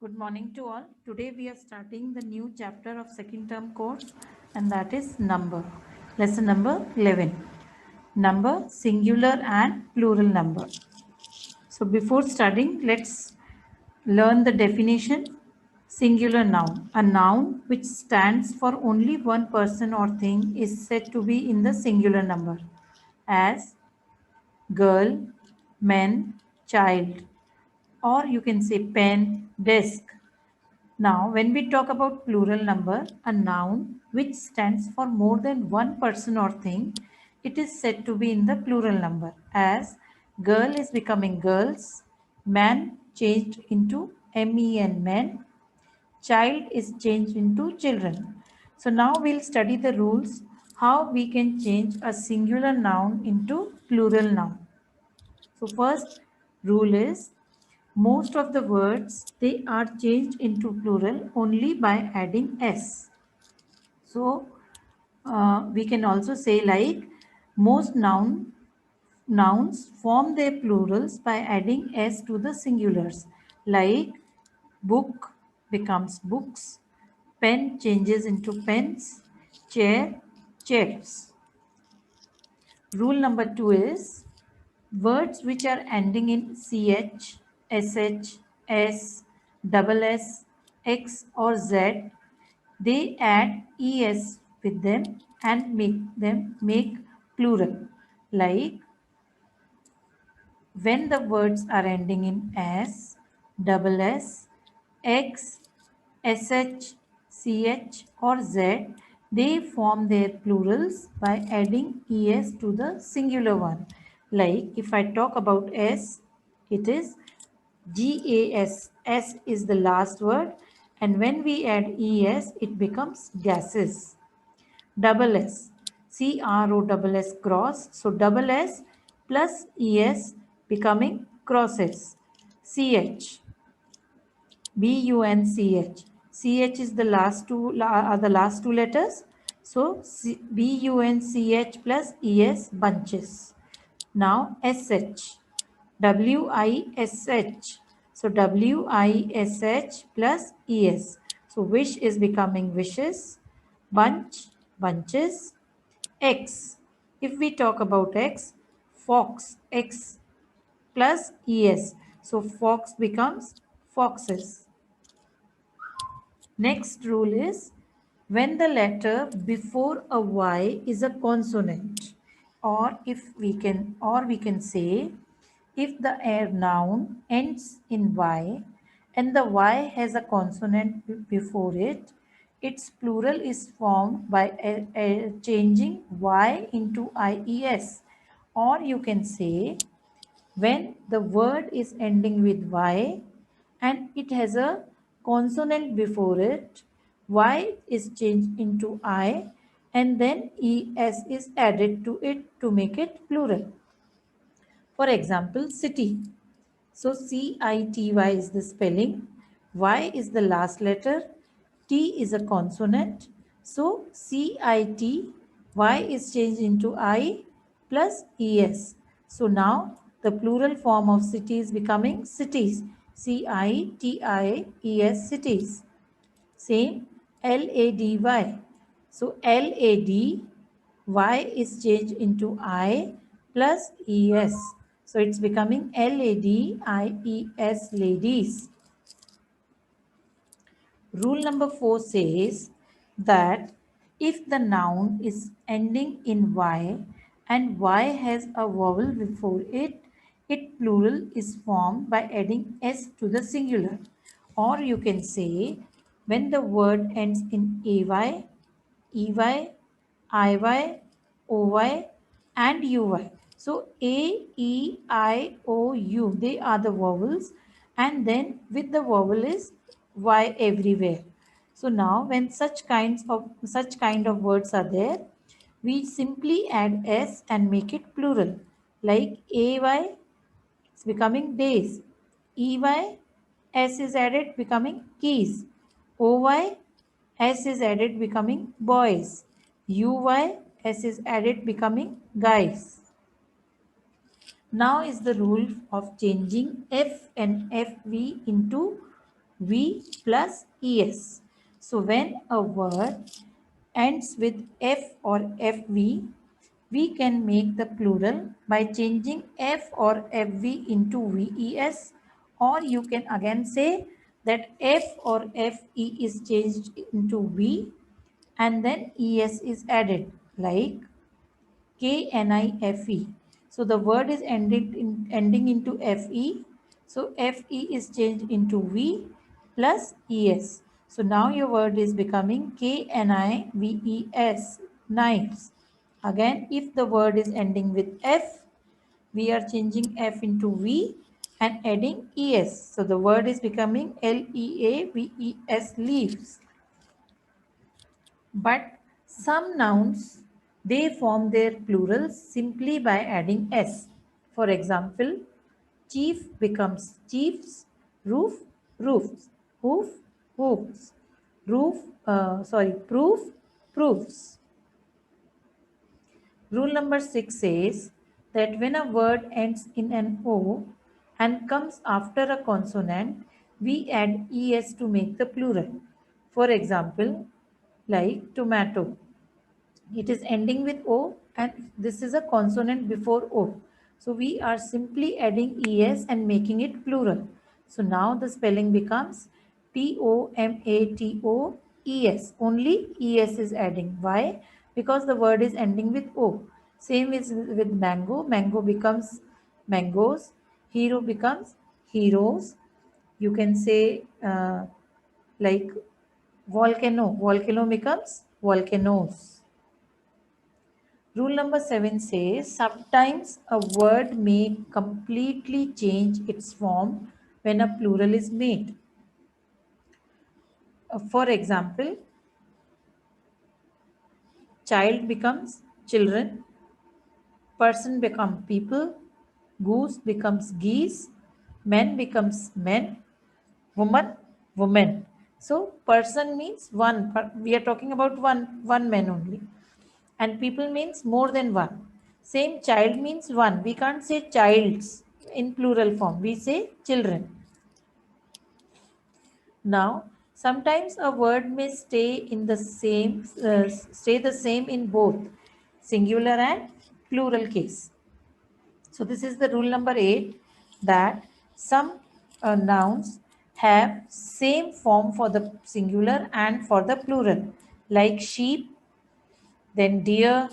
Good morning to all. Today we are starting the new chapter of second term course, and that is number. Lesson number 11. Number, singular and plural number. So before studying, let's learn the definition. Singular noun. A noun which stands for only one person or thing is said to be in the singular number, as girl, man, child, or you can say pen, desk. Now, when we talk about plural number, a noun which stands for more than one person or thing, it is said to be in the plural number, as girl is becoming girls, man changed into men, men, child is changed into children. So now we'll study the rules how we can change a singular noun into plural noun. So first rule is most of the words they are changed into plural only by adding s. So we can also say like most nouns form their plurals by adding s to the singulars, like book becomes books, pen changes into pens, chair chairs. Rule number 2 is words which are ending in ch, sh, s, double s, x or z, they add es with them and make plural. Like when the words are ending in s, double s, x, sh, ch or z, they form their plurals by adding es to the singular one. Like if I talk about s, it is gas. S is the last word, and when we add es, it becomes gases. Double S, CROSS cross. So double S plus ES becoming crosses. CH, BUNCH. CH is the last two letters. So BUNCH plus ES bunches. Now SH, WISH. So WISH plus ES. So wish is becoming wishes. Bunch, bunches. X. If we talk about X, fox, X plus ES. So fox becomes foxes. Next rule is when the letter before a Y is a consonant, or we can say if the noun ends in Y and the Y has a consonant before it, its plural is formed by changing Y into IES. Or you can say when the word is ending with Y and it has a consonant before it, Y is changed into I and then ES is added to it to make it plural. For example, city. So CITY is the spelling, Y is the last letter, T is a consonant. So CITY is changed into I plus ES. So now the plural form of city is becoming cities. CITIES cities. Same LADY. So LADY is changed into I plus ES. So it's becoming LADIES ladies. Rule number 4 says that if the noun is ending in Y and Y has a vowel before it, its plural is formed by adding S to the singular. Or you can say when the word ends in AY, EY, IY, OY and UY. So A, E, I, O, U, they are the vowels, and then with the vowel is Y everywhere. So now when such kind of words are there, we simply add S and make it plural. Like AY, it's becoming days. EY, S is added becoming keys. OY, S is added becoming boys. UY, S is added becoming guys. Now is the rule of changing F and FV into V plus ES. So when a word ends with F or FV, we can make the plural by changing F or FV into VES, or you can again say that F or FE is changed into V and then ES is added, like KNIFE. So the word is ending into FE. So FE is changed into V plus ES. So now your word is becoming KNIVES, knives. Again, if the word is ending with F, we are changing F into V and adding ES. So the word is becoming LEAVES, leaves. But some nouns, they form their plurals simply by adding s. For example, chief becomes chiefs, roof, roofs, hoof, hoofs, proof, proofs. Rule number 6 says that when a word ends in an O and comes after a consonant, we add es to make the plural. For example, like tomato. It is ending with O and this is a consonant before O. So we are simply adding ES and making it plural. So now the spelling becomes TOMATOES. Only ES is adding. Why? Because the word is ending with O. Same is with mango. Mango becomes mangoes. Hero becomes heroes. You can say like volcano. Volcano becomes volcanoes. Rule number 7 says sometimes a word may completely change its form when a plural is made. For example, child becomes children, person becomes people, goose becomes geese, man becomes men, woman, woman. So person means one. We are talking about one man only. And people means more than one. Same child means one. We can't say childs in plural form. We say children. Now, sometimes a word may stay the same in both singular and plural case. So this is the rule number 8, that some nouns have same form for the singular and for the plural, like sheep, then deer,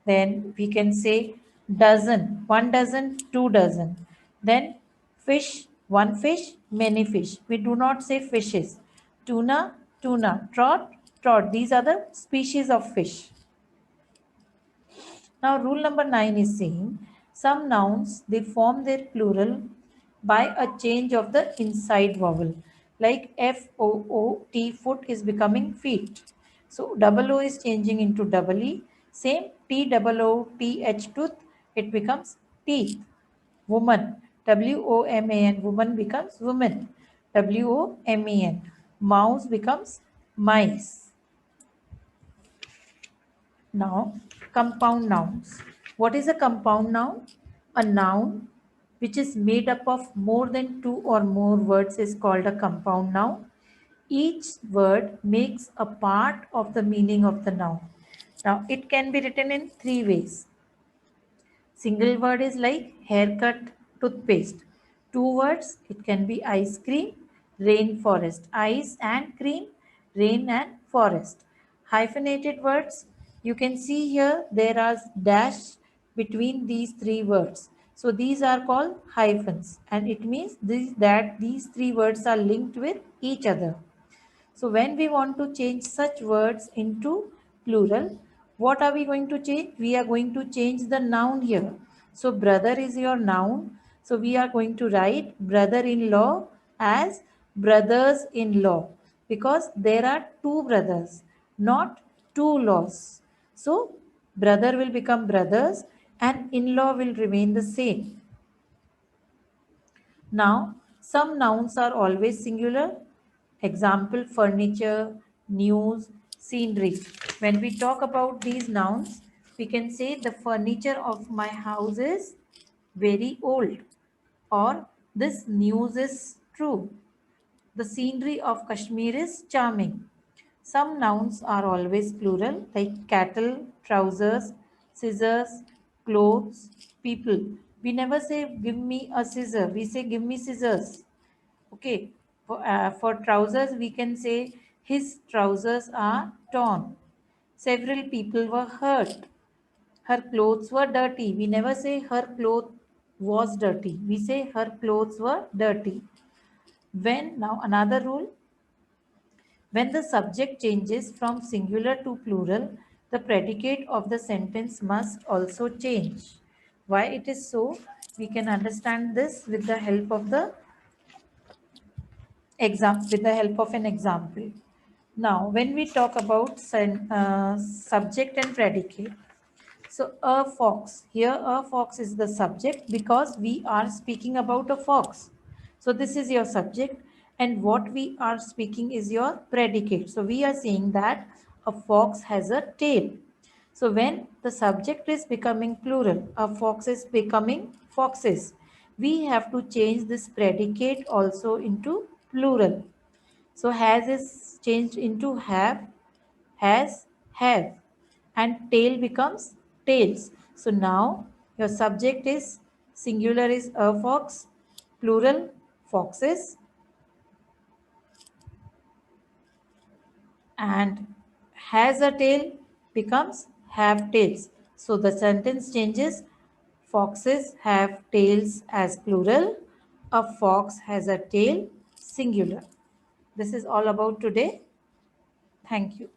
then we can say dozen, one dozen, two dozen. Then fish, one fish, many fish. We do not say fishes. Tuna, tuna. Trout, trout. These are the species of fish. Now, rule number 9 is saying some nouns, they form their plural by a change of the inside vowel. Like FOOT, foot is becoming feet. So, double O is changing into double E. Same TOOTH, tooth, it becomes teeth. Woman, WOMAN, woman becomes woman. WOMEN, mouse becomes mice. Now, compound nouns. What is a compound noun? A noun which is made up of more than two or more words is called a compound noun. Each word makes a part of the meaning of the noun. Now, it can be written in three ways. Single word is like haircut, toothpaste. Two words, it can be ice cream, rainforest. Ice and cream, rain and forest. Hyphenated words, you can see here there are dash between these three words. So these are called hyphens and it means that these three words are linked with each other. So when we want to change such words into plural, what are we going to change? We are going to change the noun here. So brother is your noun. So we are going to write brother-in-law as brothers-in-law because there are two brothers, not two laws. So brother will become brothers and in-law will remain the same. Now, some nouns are always singular. Example, furniture, news, scenery. When we talk about these nouns, we can say the furniture of my house is very old or this news is true. The scenery of Kashmir is charming. Some nouns are always plural, like cattle, trousers, scissors, clothes, people. We never say, give me a scissor. We say, give me scissors. Okay. For trousers, we can say, his trousers are torn. Several people were hurt. Her clothes were dirty. We never say her cloth was dirty. We say her clothes were dirty. Now another rule, when the subject changes from singular to plural, the predicate of the sentence must also change. Why it is so? We can understand this with the help of an example. Now, when we talk about subject and predicate, so a fox, here a fox is the subject because we are speaking about a fox. So this is your subject and what we are speaking is your predicate. So we are saying that a fox has a tail. So when the subject is becoming plural, a fox is becoming foxes, we have to change this predicate also into plural. So has is changed into have, has, have, and tail becomes tails. So now your subject is singular is a fox, plural foxes, and has a tail becomes have tails. So the sentence changes, foxes have tails as plural, a fox has a tail singular. This is all about today. Thank you.